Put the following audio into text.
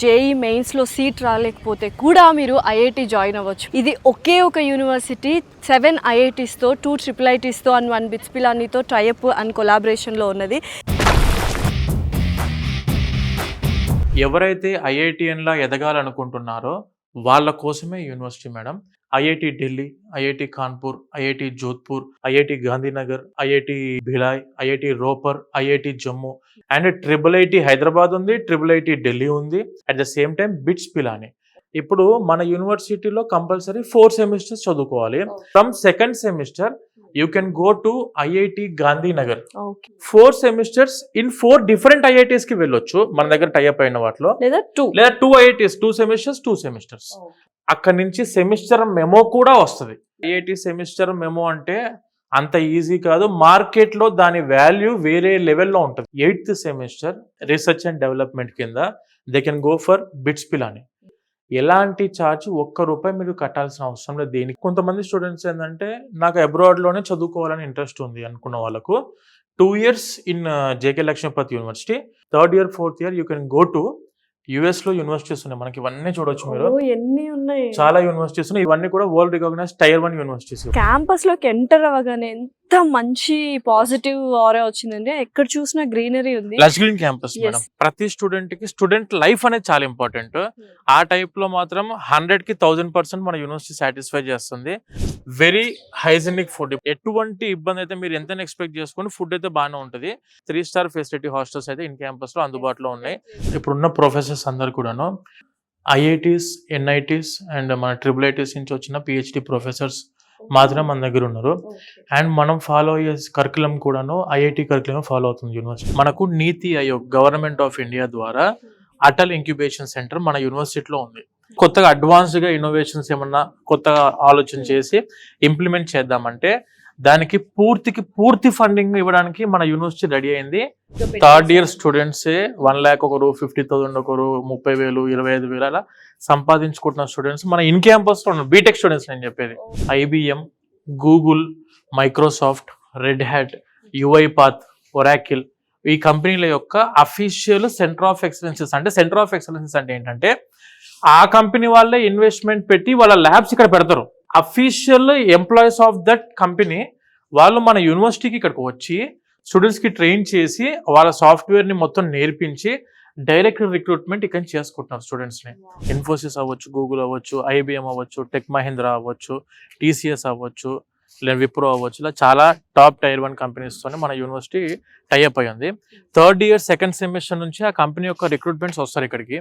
JEE మెయిన్స్లో seat రాలేకపోతే కూడా మీరు ఐఐటి జాయిన్ అవ్వచ్చు. ఇది ఒకే ఒక యూనివర్సిటీ 7 ఐఐటీస్తో 2 ట్రిపుల్ ఐటీస్తో అండ్ 1 బిట్స్ పిలానీతో టైఅప్ అండ్ కొలాబరేషన్లో ఉన్నది. ఎవరైతే ఐఐటిఎన్లా ఎదగాలనుకుంటున్నారో వాళ్ళ కోసమే university madam. IIT Delhi, IIT Kanpur, IIT Jodhpur, IIT Gandhinagar, IIT Bhilai, IIT Ropar, IIT Jammu and triple IT Hyderabad ఉంది, ట్రిపుల్ ఐటి ఢిల్లీ ఉంది. At the same time BITS Pilani. ఇప్పుడు మన యూనివర్సిటీలో కంపల్సరీ 4 సెమిస్టర్స్ చదువుకోవాలి. From second semester you can go to IIT Gandhinagar. 4 semesters in 4 different IITs కి వెళ్ళొచ్చు. మన దగ్గర టైఅప్ అయిన వాటిలో లేదా 2 ఐఐటీస్, 2 సెమిస్టర్స్ 2 సెమిస్టర్స్. అక్కడ నుంచి సెమిస్టర్ మెమో కూడా వస్తుంది. ఐఐటి సెమిస్టర్ మెమో అంటే అంత ఈజీ కాదు. మార్కెట్ లో దాని వాల్యూ వేరే లెవెల్లో ఉంటుంది. 8th semester research and development కింద they can go for BITS Pilani. ఎలాంటి ఛార్జ్ ₹1 మీరు కట్టాల్సిన అవసరం లేదు దేనికి. కొంతమంది స్టూడెంట్స్ ఏంటంటే నాకు అబ్రాడ్ లోనే చదువుకోవాలని ఇంట్రెస్ట్ ఉంది అనుకున్న వాళ్ళకు 2 years in JK Lakshmipati university, 3rd year 4th year you can go to US లో యూనివర్సిటీస్ ఉన్నాయి. మనకి ఇవన్నీ చూడొచ్చు మీరు. ఎన్ని ఉన్నాయి, చాలా యూనివర్సిటీస్ ఉన్నాయి. ఇవన్నీ కూడా world recognise Tier 1 universities. Campus లోకి ఎంటర్ అవ్వగానే ఎంత మంచి పాజిటివ్ ఆరా వచ్చిందండి. ఎక్కడ చూసినా గ్రీనరీ ఉంది. Lush green campus madam. ప్రతి స్టూడెంట్ కి స్టూడెంట్ లైఫ్ అనేది చాలా ఇంపార్టెంట్. ఆ టైప్ లో మాత్రం 100కి 1000% మన యూనివర్సిటీ సాటిస్ఫై చేస్తుంది. Very hygienic food. ఎటువంటి ఇబ్బంది అయితే మీరు ఎంత ఎక్స్పెక్ట్ చేసుకోండి, ఫుడ్ అయితే బాగానే ఉంటుంది. 3 star ఫెసిలిటీ హాస్టల్స్ అయితే ఇన్ క్యాంపస్ లో అందుబాటులో ఉన్నాయి. ఇప్పుడున్న ప్రొఫెసర్స్ అందరు కూడాను ఐఐటీస్, ఎన్ఐటీస్ అండ్ మన ట్రిపుల్ ఐటీస్ నుంచి వచ్చిన పిహెచ్డి ప్రొఫెసర్స్ మాత్రం మన దగ్గర ఉన్నారు. అండ్ మనం ఫాలో అయ్యే కరికులం కూడాను ఐఐటి కరికులం ఫాలో అవుతుంది యూనివర్సిటీ. మనకు నీతి ఆయోగ్ గవర్నమెంట్ ఆఫ్ ఇండియా ద్వారా అటల్ ఇంక్యుబేషన్ సెంటర్ మన యూనివర్సిటీలో ఉంది. కొత్తగా అడ్వాన్స్డ్ గా ఇన్నోవేషన్స్ ఏమన్నా కొత్తగా ఆలోచన చేసి ఇంప్లిమెంట్ చేద్దామంటే దానికి పూర్తి ఫండింగ్ ఇవ్వడానికి మన యూనివర్సిటీ రెడీ అయింది. 3rd year స్టూడెంట్సే 1 lakh, ఒకరు 50,000, ఒకరు 30,000, 25,000 అలా సంపాదించుకుంటున్న స్టూడెంట్స్ మన ఇన్ క్యాంపస్ లో ఉన్నారు. బీటెక్ స్టూడెంట్స్ నేను చెప్పేది. IBM, Google, Microsoft, Red Hat, UiPath, Oracle ఈ కంపెనీల యొక్క అఫీషియల్ సెంటర్ ఆఫ్ ఎక్సలెన్సెస్. అంటే సెంటర్ ఆఫ్ ఎక్సలెన్సెస్ అంటే ఏంటంటే ఆ కంపెనీ వాళ్ళే ఇన్వెస్ట్మెంట్ పెట్టి వాళ్ళ ల్యాబ్స్ ఇక్కడ పెడతారు. Official employees of that company వాళ్ళు మన యూనివర్సిటీకి ఇక్కడికి వచ్చి స్టూడెంట్స్ కి ట్రైన్ చేసి వాళ్ళ సాఫ్ట్వేర్ ని మొత్తం నేర్పించి డైరెక్ట్ రిక్రూట్మెంట్ ఇక్కడ చేసుకుంటున్నారు స్టూడెంట్స్ ని. ఇన్ఫోసిస్ అవ్వచ్చు, గూగుల్ అవ్వచ్చు, ఐబిఎం అవ్వచ్చు, టెక్ మహీంద్రా అవ్వచ్చు, టీసీఎస్ అవ్వచ్చు, లేదా విప్రో అవ్వచ్చు, ఇలా చాలా టాప్ Tier 1 కంపెనీస్ తోనే మన యూనివర్సిటీ టైఅప్ అయ్యింది. 3rd year 2nd semester నుంచి ఆ కంపెనీ యొక్క రిక్రూట్మెంట్స్ వస్తారు ఇక్కడికి.